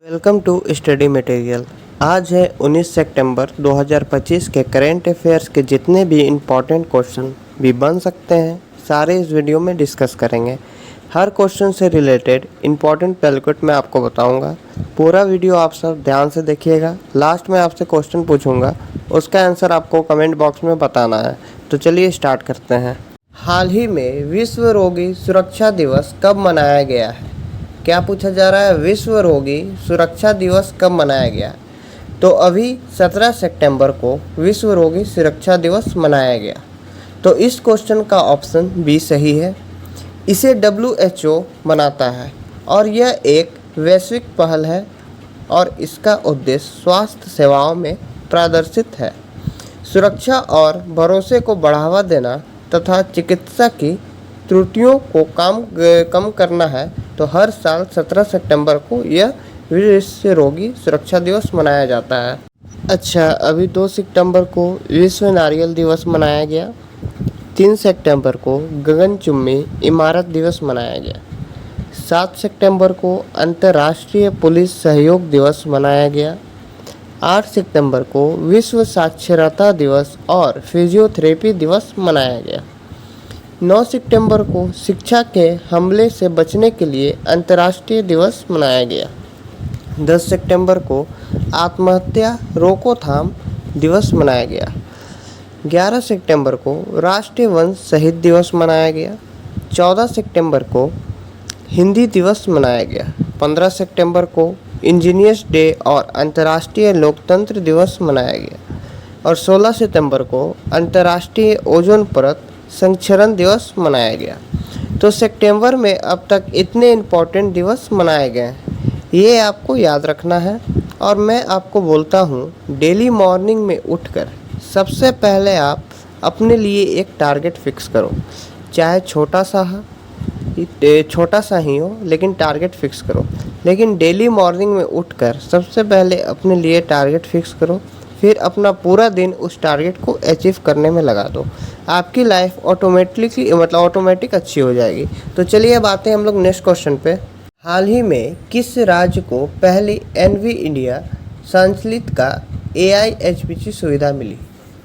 Welcome to study material. आज है 19 सितंबर 2025 के करेंट अफेयर्स के जितने भी इम्पोर्टेंट क्वेश्चन भी बन सकते हैं सारे इस वीडियो में डिस्कस करेंगे। हर क्वेश्चन से रिलेटेड इम्पोर्टेंट कैलकुलेट मैं आपको बताऊंगा। पूरा वीडियो आप सब ध्यान से देखिएगा। लास्ट में आपसे क्वेश्चन पूछूंगा, उसका आंसर आपको कमेंट बॉक्स में बताना है। तो चलिए स्टार्ट करते हैं। हाल ही में विश्व रोगी सुरक्षा दिवस कब मनाया गया है? क्या पूछा जा रहा है? विश्व रोगी सुरक्षा दिवस कब मनाया गया? तो अभी 17 सितंबर को विश्व रोगी सुरक्षा दिवस मनाया गया। तो इस क्वेश्चन का ऑप्शन बी सही है। इसे WHO मनाता है और यह एक वैश्विक पहल है और इसका उद्देश्य स्वास्थ्य सेवाओं में प्रदर्शित है, सुरक्षा और भरोसे को बढ़ावा देना तथा चिकित्सा की त्रुटियों को कम करना है। तो हर साल 17 सितंबर को यह विश्व रोगी सुरक्षा दिवस मनाया जाता है। अच्छा, अभी 2 सितंबर को विश्व नारियल दिवस मनाया गया। 3 सितंबर को गगनचुंबी इमारत दिवस मनाया गया। 7 सितंबर को अंतर्राष्ट्रीय पुलिस सहयोग दिवस मनाया गया। 8 सितंबर को विश्व साक्षरता दिवस और फिजियोथेरेपी दिवस मनाया गया। 9 सितंबर को शिक्षा के हमले से बचने के लिए अंतर्राष्ट्रीय दिवस मनाया गया। 10 सितंबर को आत्महत्या रोकथाम दिवस मनाया गया। 11 सितंबर को राष्ट्रीय वंश शहीद दिवस मनाया गया। 14 सितंबर को हिंदी दिवस मनाया गया। 15 सितंबर को इंजीनियर्स डे और अंतर्राष्ट्रीय लोकतंत्र दिवस मनाया गया। और 16 सितंबर को अंतर्राष्ट्रीय ओजोन परत संरक्षण दिवस मनाया गया। तो सितंबर में अब तक इतने इम्पोर्टेंट दिवस मनाए गए हैं, ये आपको याद रखना है। और मैं आपको बोलता हूँ, डेली मॉर्निंग में उठकर सबसे पहले आप अपने लिए एक टारगेट फिक्स करो, चाहे छोटा सा ही हो, लेकिन टारगेट फिक्स करो। लेकिन डेली मॉर्निंग में उठकर सबसे पहले अपने लिए टारगेट फिक्स करो, फिर अपना पूरा दिन उस टारगेट को अचीव करने में लगा दो। आपकी लाइफ ऑटोमेटिक अच्छी हो जाएगी। तो चलिए अब आते हैं हम लोग नेक्स्ट क्वेश्चन पे। हाल ही में किस राज्य को पहली एनवी इंडिया संचालित का AIHPC सुविधा मिली?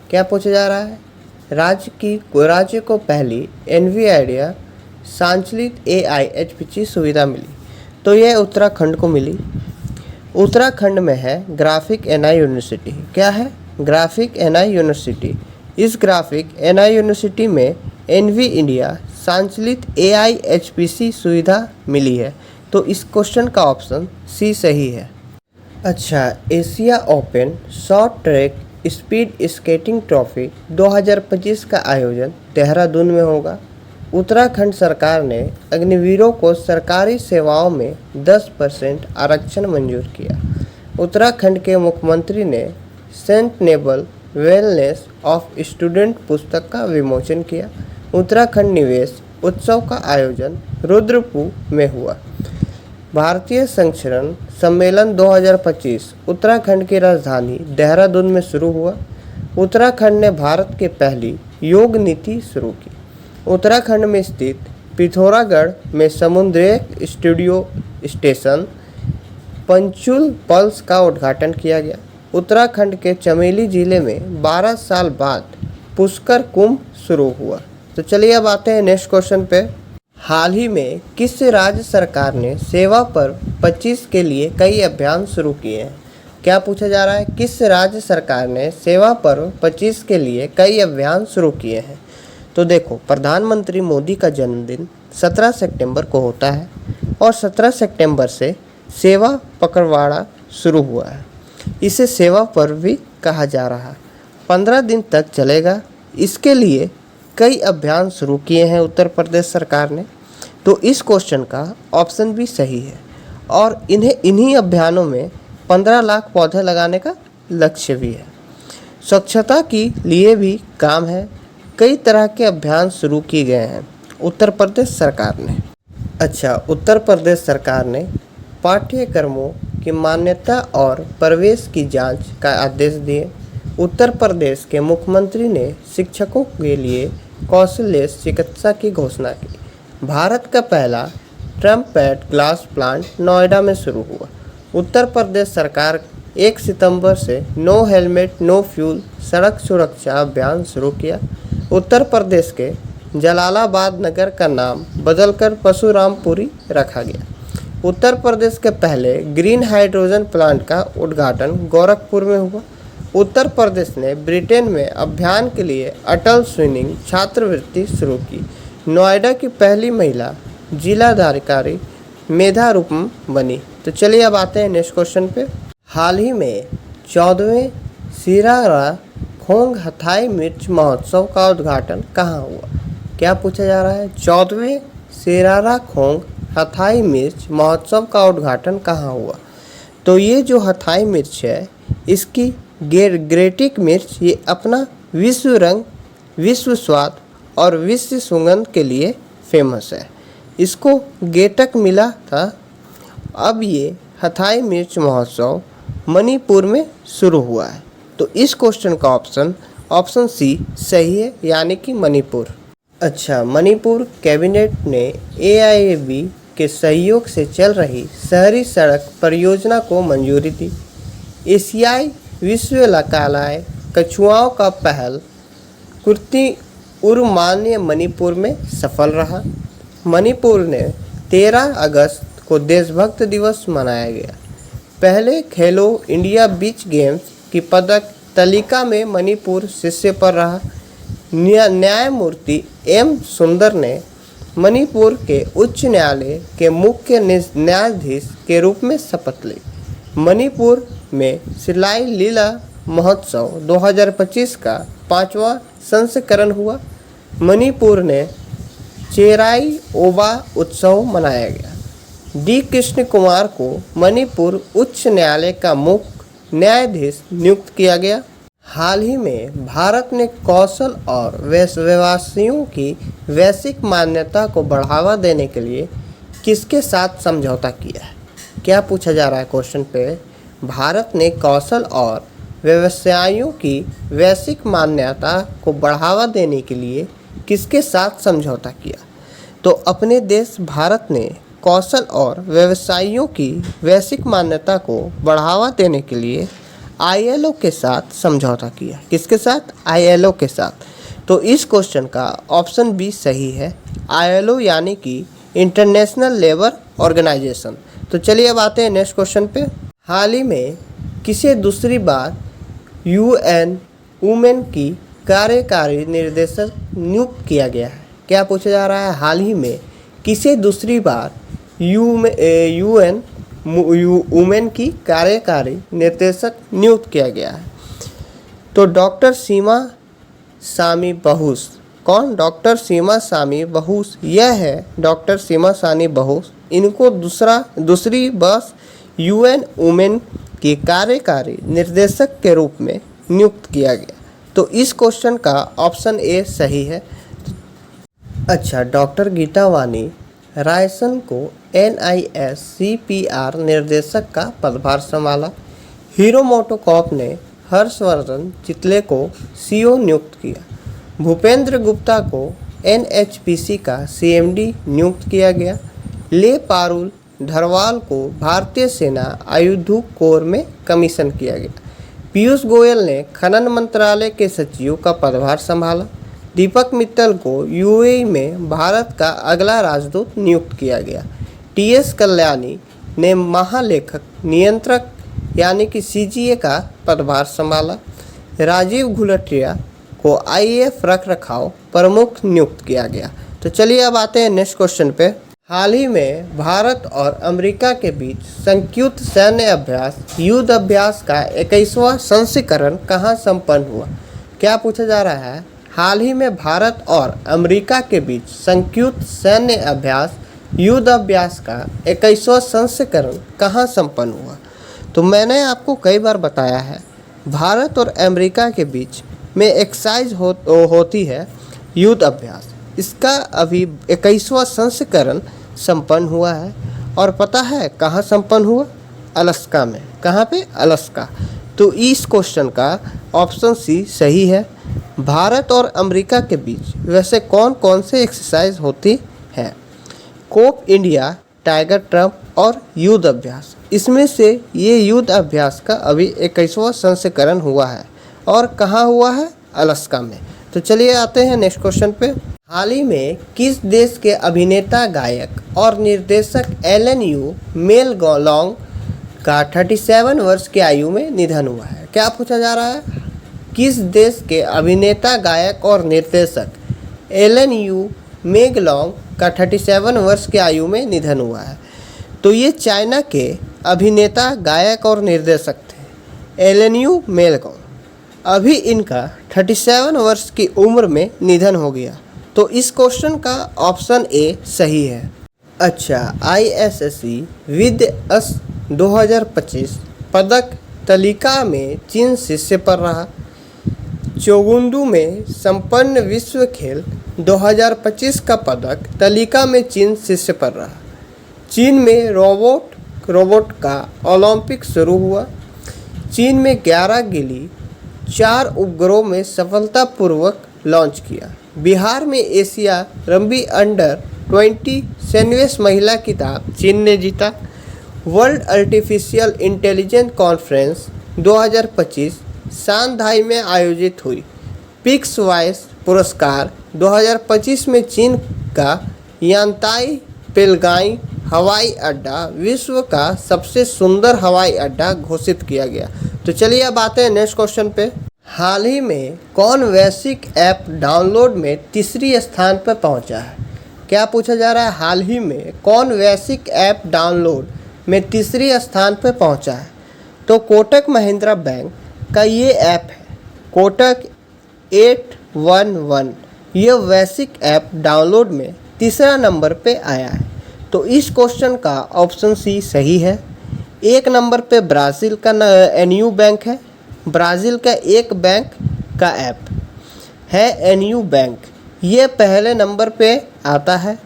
क्या पूछा जा रहा है? राज्य को पहली एनवी इंडिया संचालित AIHPC सुविधा मिली। तो यह उत्तराखंड को मिली। उत्तराखंड में है ग्राफिक NI यूनिवर्सिटी। क्या है? Graphic NI university. इस ग्राफिक NI यूनिवर्सिटी में एनवी इंडिया संचालित AIHPC सुविधा मिली है। तो इस क्वेश्चन का ऑप्शन सी सही है। अच्छा, Asia open short track speed skating trophy 2025 का आयोजन देहरादून में होगा। उत्तराखंड सरकार ने अग्निवीरों को सरकारी सेवाओं में 10% आरक्षण मंजूर किया। उत्तराखंड के मुख्यमंत्री ने सेंट नेबल वेलनेस ऑफ स्टूडेंट पुस्तक का विमोचन किया। उत्तराखंड निवेश उत्सव का आयोजन रुद्रपुर में हुआ। भारतीय संरक्षण सम्मेलन 2025 उत्तराखंड की राजधानी देहरादून में शुरू हुआ। उत्तराखंड ने भारत की पहली योग नीति शुरू की। उत्तराखंड में स्थित पिथौरागढ़ में समुद्री स्टूडियो स्टेशन पंचुल पल्स का उद्घाटन किया गया। उत्तराखंड के चमोली जिले में 12 साल बाद पुष्कर कुंभ शुरू हुआ। तो चलिए अब आते हैं नेक्स्ट क्वेश्चन पे। हाल ही में किस राज्य सरकार ने सेवा पर 25 के लिए कई अभियान शुरू किए हैं? क्या पूछा जा रहा है? किस राज्य सरकार ने सेवा पर 25 के लिए कई अभियान शुरू किए हैं? तो देखो, प्रधानमंत्री मोदी का जन्मदिन 17 सितंबर को होता है और 17 सितंबर से सेवा पखवाड़ा शुरू हुआ है। इसे सेवा पर्व भी कहा जा रहा है। 15 दिन तक चलेगा। इसके लिए कई अभियान शुरू किए हैं उत्तर प्रदेश सरकार ने। तो इस क्वेश्चन का ऑप्शन भी सही है। और इन्हीं अभियानों में 15 लाख पौधे लगाने का लक्ष्य भी है। स्वच्छता के लिए भी काम है। कई तरह के अभियान शुरू किए गए हैं उत्तर प्रदेश सरकार ने। अच्छा, उत्तर प्रदेश सरकार ने पाठ्यक्रमों की मान्यता और प्रवेश की जांच का आदेश दिए। उत्तर प्रदेश के मुख्यमंत्री ने शिक्षकों के लिए कौशल्य चिकित्सा की घोषणा की। भारत का पहला ट्रम्पेट ग्लास प्लांट नोएडा में शुरू हुआ। उत्तर प्रदेश सरकार 1 सितंबर से नो हेलमेट नो फ्यूल सड़क सुरक्षा अभियान शुरू किया। उत्तर प्रदेश के जलालाबाद नगर का नाम बदलकर परशुरामपुरी रखा गया। उत्तर प्रदेश के पहले ग्रीन हाइड्रोजन प्लांट का उद्घाटन गोरखपुर में हुआ। उत्तर प्रदेश ने ब्रिटेन में अभियान के लिए अटल स्विमिंग छात्रवृत्ति शुरू की। नोएडा की पहली महिला जिलाधिकारी मेधा रूपम बनी। तो चलिए अब आते हैं नेक्स्ट क्वेश्चन पे। हाल ही में 14वें सिरारा खोंग हथाई मिर्च महोत्सव का उद्घाटन कहाँ हुआ? क्या पूछा जा रहा है? 14वें सिरारा खोंग हथाई मिर्च महोत्सव का उद्घाटन कहाँ हुआ? तो ये जो हथाई मिर्च है इसकी ग्रेटिक मिर्च ये अपना विश्व रंग, विश्व स्वाद और विश्व सुगंध के लिए फेमस है। इसको गेटक मिला था। अब ये हथाई मिर्च महोत्सव मणिपुर में शुरू हुआ है। तो इस क्वेश्चन का ऑप्शन सी सही है, यानी कि मणिपुर। अच्छा, मणिपुर कैबिनेट ने AIAB के सहयोग से चल रही शहरी सड़क परियोजना को मंजूरी दी। एशियाई विश्वविद्यालय कछुआओं का पहल कुर्ती उर्मान्य मणिपुर में सफल रहा। मणिपुर ने 13 अगस्त को देशभक्त दिवस मनाया गया। पहले खेलो इंडिया बीच गेम्स की पदक तालिका में मणिपुर शीर्ष पर रहा। न्यायमूर्ति M सुंदर ने मणिपुर के उच्च न्यायालय के मुख्य न्यायाधीश के रूप में शपथ ली। मणिपुर में सिलाई लीला महोत्सव 2025 का 5वां संस्करण हुआ। मणिपुर ने चेराई ओबा उत्सव मनाया गया। D कृष्ण कुमार को मणिपुर उच्च न्यायालय का मुख्य न्यायाधीश नियुक्त किया गया। हाल ही में भारत ने कौशल और व्यवसायों की वैश्विक मान्यता को बढ़ावा देने के लिए किसके साथ समझौता किया है? क्या पूछा जा रहा है क्वेश्चन पे? भारत ने कौशल और व्यवसायों की वैश्विक मान्यता को बढ़ावा देने के लिए किसके साथ समझौता किया? तो अपने देश भारत ने कौशल और व्यवसायों की वैश्विक मान्यता को बढ़ावा देने के लिए ILO के साथ समझौता किया। किसके साथ? ILO के साथ। तो इस क्वेश्चन का ऑप्शन बी सही है, ILO यानी कि इंटरनेशनल लेबर ऑर्गेनाइजेशन। तो चलिए अब आते हैं नेक्स्ट क्वेश्चन पे। हाल ही में किसे दूसरी बार UN वुमेन की कार्यकारी निर्देशक नियुक्त किया गया है? क्या पूछा जा रहा है? हाल ही में किसे दूसरी बार UN वुमेन की कार्यकारी निर्देशक नियुक्त किया गया है? तो डॉक्टर सीमा सामी बहूस। कौन? डॉक्टर सीमा सामी बहूस। यह है डॉक्टर सीमा सामी बहूस। इनको दूसरी बार UN वुमेन की कार्यकारी निर्देशक के रूप में नियुक्त किया गया। तो इस क्वेश्चन का ऑप्शन ए सही है। अच्छा, डॉक्टर गीता वानी रायसन को NISCPR निर्देशक का पदभार संभाला। हीरो मोटोकॉर्प ने हर्षवर्धन चितले को CEO नियुक्त किया। भूपेंद्र गुप्ता को NHPC का CMD नियुक्त किया गया। ले पारुल ढरवाल को भारतीय सेना आयुध कोर में कमीशन किया गया। पीयूष गोयल ने खनन मंत्रालय के सचिव का पदभार संभाला। दीपक मित्तल को UAE में भारत का अगला राजदूत नियुक्त किया गया। TS कल्याणी ने महालेखक नियंत्रक यानी कि CGA का पदभार संभाला। राजीव घुलटिया को IAF रखरखाव प्रमुख नियुक्त किया गया। तो चलिए अब आते हैं नेक्स्ट क्वेश्चन पे। हाल ही में भारत और अमेरिका के बीच संयुक्त सैन्य अभ्यास युद्ध अभ्यास का 21वां संस्करण कहाँ संपन्न हुआ? क्या पूछा जा रहा है? हाल ही में भारत और अमेरिका के बीच संयुक्त सैन्य अभ्यास युद्ध अभ्यास का 21वां संस्करण कहाँ संपन्न हुआ? तो मैंने आपको कई बार बताया है, भारत और अमेरिका के बीच में एक्सरसाइज होती है युद्ध अभ्यास। इसका अभी 21वां संस्करण संपन्न हुआ है। और पता है कहाँ संपन्न हुआ? अलास्का में। कहाँ पे? अलास्का। तो इस क्वेश्चन का ऑप्शन सी सही है। भारत और अमेरिका के बीच वैसे कौन कौन से एक्सरसाइज होती है? कोप इंडिया, टाइगर ट्रम्प और युद्ध अभ्यास। इसमें से ये युद्ध अभ्यास का अभी 21वां संस्करण हुआ है और कहाँ हुआ है? अलास्का में। तो चलिए आते हैं नेक्स्ट क्वेश्चन पे। हाल ही में किस देश के अभिनेता, गायक और निर्देशक एलन यू मेलगोलोंग का 37 वर्ष की आयु में निधन हुआ है? क्या पूछा जा रहा है? किस देश के अभिनेता, गायक और निर्देशक एलन यू मेगलोंग का 37 वर्ष की आयु में निधन हुआ है? तो ये चाइना के अभिनेता, गायक और निर्देशक थे, एलन यू मेगलोंग। अभी इनका 37 वर्ष की उम्र में निधन हो गया। तो इस क्वेश्चन का ऑप्शन ए सही है। अच्छा, ISSE विद अस 2025 पदक तालिका में चीन शीर्ष पर रहा। चोगुंडू में संपन्न विश्व खेल 2025 का पदक तालिका में चीन शीर्ष पर रहा। चीन में रोबोट का ओलंपिक शुरू हुआ। चीन में 11 गिली 4 उपग्रहों में सफलतापूर्वक लॉन्च किया। बिहार में एशिया रग्बी अंडर-20 सैनवेस महिला खिताब चीन ने जीता। World artificial intelligence conference 2025 Shanghai में आयोजित हुई। पिक्स वाइस पुरस्कार 2025 में चीन का यांताई पेलगाई हवाई अड्डा विश्व का सबसे सुंदर हवाई अड्डा घोषित किया गया। तो चलिए अब आते हैं नेक्स्ट क्वेश्चन पे। हाल ही में कौन वैश्विक ऐप डाउनलोड में तीसरी स्थान पर पहुंचा है? क्या पूछा जा रहा है? हाल ही में कौन वैश्विक ऐप डाउनलोड में तीसरी स्थान पर पहुंचा है? तो कोटक महिंद्रा बैंक का ये ऐप है, कोटक 811। यह वैश्विक ऐप डाउनलोड में तीसरा नंबर पे आया है। तो इस क्वेश्चन का ऑप्शन सी सही है। एक नंबर पे ब्राज़ील का एनयू बैंक है। ब्राज़ील का एक बैंक का ऐप है एनयू बैंक, ये पहले नंबर पे आता है,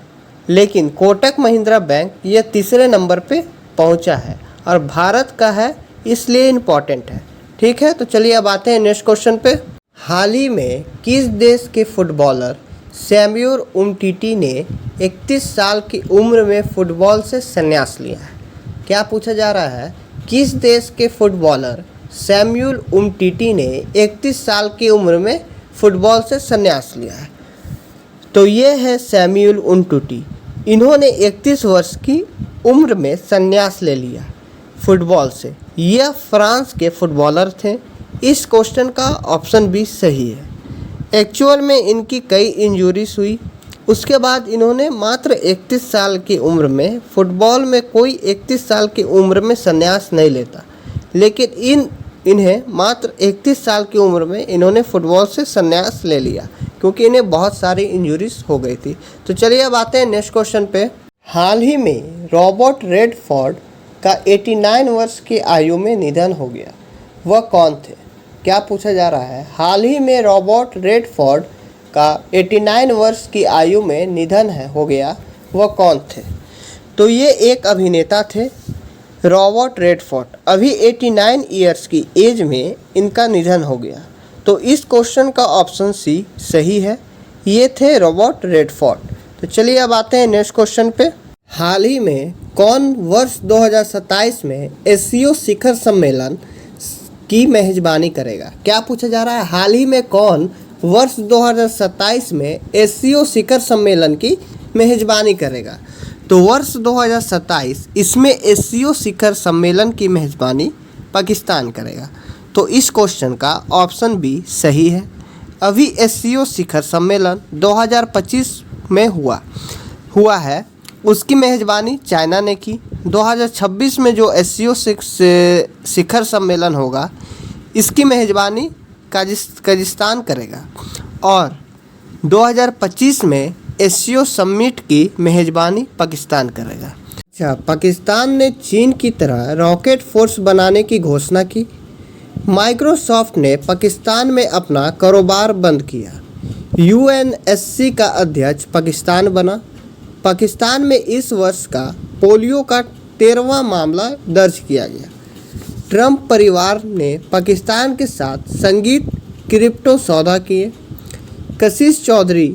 लेकिन कोटक महिंद्रा बैंक ये तीसरे नंबर पे पहुंचा है और भारत का है, इसलिए इम्पॉर्टेंट है। ठीक है, तो चलिए अब आते हैं नेक्स्ट क्वेश्चन पे। हाल ही में किस देश के फुटबॉलर सैम्यूल उमटीटी ने 31 साल की उम्र में फुटबॉल से संन्यास लिया है? क्या पूछा जा रहा है? किस देश के फुटबॉलर सैम्यूल उमटीटी ने 31 साल की उम्र में फुटबॉल से संन्यास लिया है? तो ये है सैम्यूल उमटीटी। इन्होंने 31 वर्ष की उम्र में संन्यास ले लिया फुटबॉल से। यह फ्रांस के फुटबॉलर थे। इस क्वेश्चन का ऑप्शन बी सही है। एक्चुअल में इनकी कई इंजरीज हुई, उसके बाद इन्होंने मात्र 31 साल की उम्र में, फुटबॉल में कोई 31 साल की उम्र में संन्यास नहीं लेता, लेकिन इन्हें मात्र 31 साल की उम्र में इन्होंने फुटबॉल से संन्यास ले लिया क्योंकि इन्हें बहुत सारी इंजरीज हो गई थी। तो चलिए अब आते हैं नेक्स्ट क्वेश्चन पे। हाल ही में रॉबर्ट रेडफोर्ड का 89 वर्ष की आयु में निधन हो गया। वह कौन थे? क्या पूछा जा रहा है? हाल ही में रॉबर्ट रेडफोर्ड का 89 वर्ष की आयु में निधन हो गया, वह कौन थे? तो ये एक अभिनेता थे, रॉबर्ट रेडफोर्ड। अभी 89 ईयर्स की एज में इनका निधन हो गया। तो इस क्वेश्चन का ऑप्शन सी सही है। ये थे रॉबर्ट रेडफोर्ड। तो चलिए अब आते हैं नेक्स्ट क्वेश्चन पे। हाल ही में कौन वर्ष 2027 में एससीओ शिखर सम्मेलन की मेजबानी करेगा? क्या पूछा जा रहा है? हाल ही में कौन वर्ष 2027 में एससीओ शिखर सम्मेलन की मेजबानी करेगा? तो वर्ष 2027 इसमें एससीओ शिखर सम्मेलन की मेजबानी पाकिस्तान करेगा। तो इस क्वेश्चन का ऑप्शन बी सही है। अभी एससीओ शिखर सम्मेलन 2025 में हुआ है, उसकी मेजबानी चाइना ने की। 2026 में जो एससीओ शिखर सम्मेलन होगा, इसकी मेजबानी कजाकिस्तान करेगा और 2025 में एससीओ समिट की मेजबानी पाकिस्तान करेगा। अच्छा, पाकिस्तान ने चीन की तरह रॉकेट फोर्स बनाने की घोषणा की। माइक्रोसॉफ्ट ने पाकिस्तान में अपना कारोबार बंद किया। यूएनएससी का अध्यक्ष पाकिस्तान बना। पाकिस्तान में इस वर्ष का पोलियो का 13वां मामला दर्ज किया गया। ट्रंप परिवार ने पाकिस्तान के साथ संगीत क्रिप्टो सौदा किए। कशिश चौधरी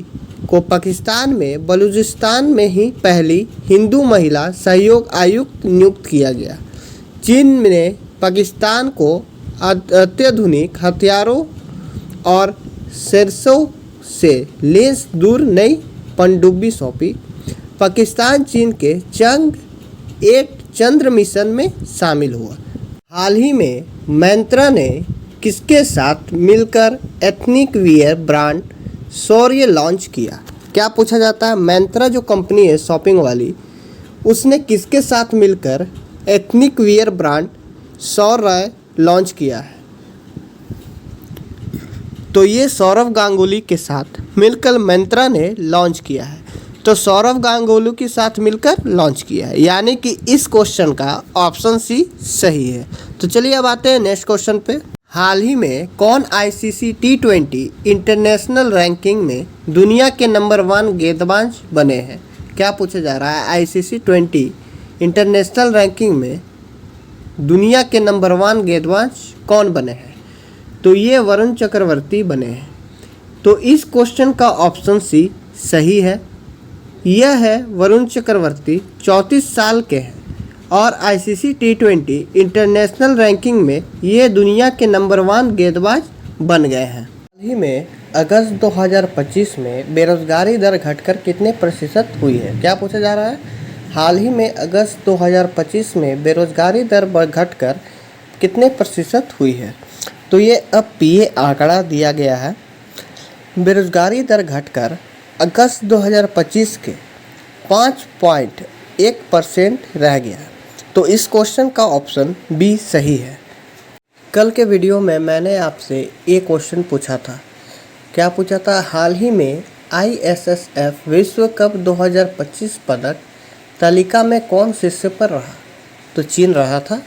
को पाकिस्तान में बलूचिस्तान में ही पहली हिंदू महिला सहयोग आयुक्त नियुक्त किया गया। चीन ने पाकिस्तान को अत्याधुनिक हथियारों और सरसों से लेस दूर नई पनडुब्बी सौंपी। पाकिस्तान चीन के चंद्र मिशन में शामिल हुआ। हाल ही में मंत्रा ने किसके साथ मिलकर एथनिक वियर ब्रांड शौर्य लॉन्च किया? क्या पूछा जाता है? मंत्रा जो कंपनी है शॉपिंग वाली, उसने किसके साथ मिलकर एथनिक वियर ब्रांड शौर्य लॉन्च किया है? तो ये सौरव गांगुली के साथ मिलकर मंत्रा ने लॉन्च किया है। तो सौरव गांगुली के साथ मिलकर लॉन्च किया है, यानी कि इस क्वेश्चन का ऑप्शन सी सही है। तो चलिए अब आते हैं नेक्स्ट क्वेश्चन पे। हाल ही में कौन ICC T20 इंटरनेशनल रैंकिंग में दुनिया के नंबर 1 गेंदबाज बने हैं? क्या पूछा जा रहा है? ICC 20 इंटरनेशनल रैंकिंग में दुनिया के नंबर 1 गेंदबाज कौन बने हैं? तो ये वरुण चक्रवर्ती बने हैं। तो इस क्वेश्चन का ऑप्शन सी सही है। यह है वरुण चक्रवर्ती, 34 साल के हैं और ICC T20 इंटरनेशनल रैंकिंग में ये दुनिया के नंबर 1 गेंदबाज बन गए हैं। हाल ही में अगस्त 2025 में बेरोजगारी दर घटकर कितने प्रतिशत हुई है? क्या पूछा जा रहा है? हाल ही में अगस्त 2025 में बेरोजगारी दर घटकर कितने प्रतिशत हुई है? तो ये अब PA आंकड़ा दिया गया है। बेरोजगारी दर घटकर अगस्त 2025 के 5.1% रह गया। तो इस क्वेश्चन का ऑप्शन बी सही है। कल के वीडियो में मैंने आपसे एक क्वेश्चन पूछा था। क्या पूछा था? हाल ही में ISSF विश्व कप 2025 पदक तालिका में कौन शीर्ष पर रहा? तो चीन रहा था।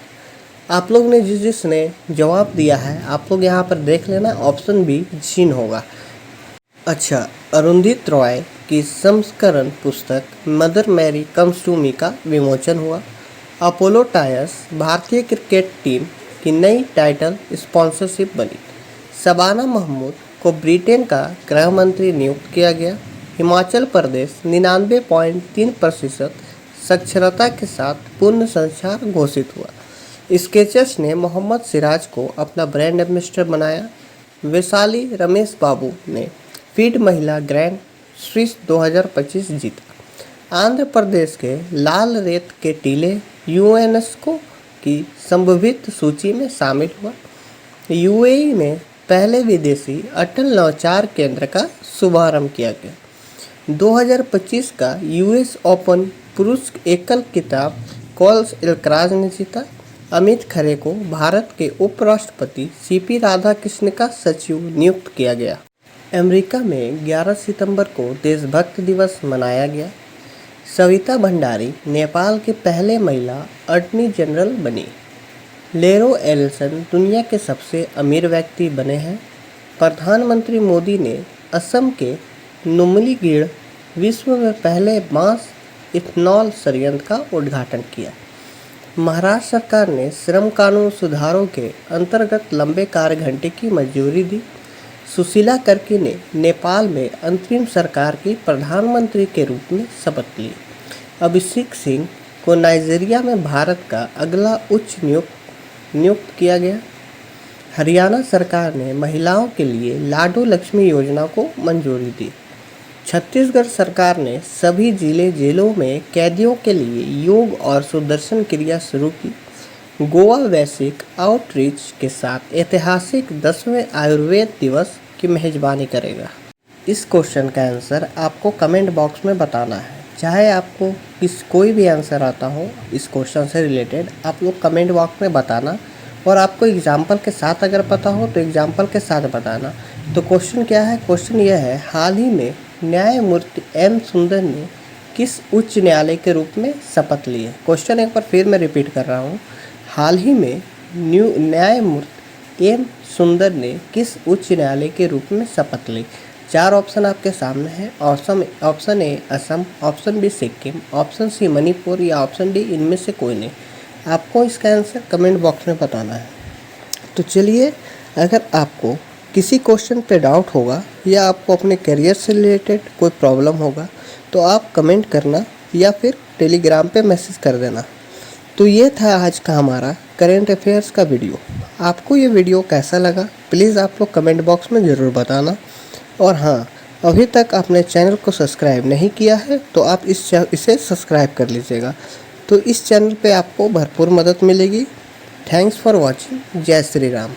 आप लोग ने जिसने जवाब दिया है, आप लोग यहाँ पर देख लेना, ऑप्शन बी चीन होगा। अच्छा, अरुंधित रॉय की संस्करण पुस्तक Mother Mary Comes to Me का विमोचन हुआ। अपोलो टायर्स भारतीय क्रिकेट टीम की नई टाइटल स्पॉन्सरशिप बनी। शबाना महमूद को ब्रिटेन का गृह मंत्री नियुक्त किया गया। हिमाचल प्रदेश 99.3% साक्षरता के साथ पूर्ण संचार घोषित हुआ। स्केचर्स ने मोहम्मद सिराज को अपना ब्रांड एम्बेसडर बनाया। वैशाली रमेश बाबू ने फीड महिला ग्रैंड स्विस 2025 जीता। आंध्र प्रदेश के लाल रेत के टीले यूनेस्को की संभावित सूची में शामिल हुआ। UAE में पहले विदेशी अटल नवाचार केंद्र का शुभारंभ किया गया। 2025 का US ओपन पुरुष एकल खिताब कॉल्स एल्कराज ने जीता। अमित खरे को भारत के उपराष्ट्रपति CP राधाकृष्ण का सचिव नियुक्त किया गया। अमेरिका में 11 सितंबर को देशभक्त दिवस मनाया गया। सविता भंडारी नेपाल के पहले महिला अटॉर्नी जनरल बनी। लेरो एल्सन दुनिया के सबसे अमीर व्यक्ति बने हैं। प्रधानमंत्री मोदी ने असम के नुमलीगढ़ विश्व में पहले मास इथेनॉल संयंत्र का उद्घाटन किया। महाराष्ट्र सरकार ने श्रम कानून सुधारों के अंतर्गत लंबे कार्य घंटे की मंजूरी दी। सुशीला कर्की ने नेपाल में अंतरिम सरकार की प्रधानमंत्री के रूप में शपथ ली। अभिषेक सिंह को नाइजीरिया में भारत का अगला उच्च नियुक्त किया गया। हरियाणा सरकार ने महिलाओं के लिए लाडो लक्ष्मी योजना को मंजूरी दी। छत्तीसगढ़ सरकार ने सभी जेलों में कैदियों के लिए योग और सुदर्शन क्रिया शुरू की। गोवा वैश्विक आउटरीच के साथ ऐतिहासिक 10वें आयुर्वेद दिवस की मेजबानी करेगा। इस क्वेश्चन का आंसर आपको कमेंट बॉक्स में बताना है। चाहे आपको कोई भी आंसर आता हो इस क्वेश्चन से रिलेटेड, आप लोग कमेंट बॉक्स में बताना। और आपको एग्जाम्पल के साथ अगर पता हो तो एग्जाम्पल के साथ बताना। तो क्वेश्चन क्या है? क्वेश्चन यह है, हाल ही में न्यायमूर्ति M सुंदर ने किस उच्च न्यायालय के रूप में शपथ ली है? क्वेश्चन एक बार फिर मैं रिपीट कर रहा हूँ। हाल ही में न्यायमूर्ति M सुंदर ने किस उच्च न्यायालय के रूप में शपथ ली? 4 ऑप्शन आपके सामने हैं। Option A Assam, option B Sikkim, option C Manipur या ऑप्शन डी इनमें से कोई नहीं। आपको इसका आंसर कमेंट बॉक्स में बताना है। तो चलिए, अगर आपको किसी क्वेश्चन पे डाउट होगा या आपको अपने करियर से रिलेटेड कोई प्रॉब्लम होगा तो आप कमेंट करना या फिर टेलीग्राम पे मैसेज कर देना। तो ये था आज का हमारा करेंट अफेयर्स का वीडियो। आपको ये वीडियो कैसा लगा प्लीज़ आप लोग कमेंट बॉक्स में ज़रूर बताना। और हाँ, अभी तक आपने चैनल को सब्सक्राइब नहीं किया है तो आप इसे सब्सक्राइब कर लीजिएगा। तो इस चैनल पे आपको भरपूर मदद मिलेगी। Thanks for watching. जय श्री राम।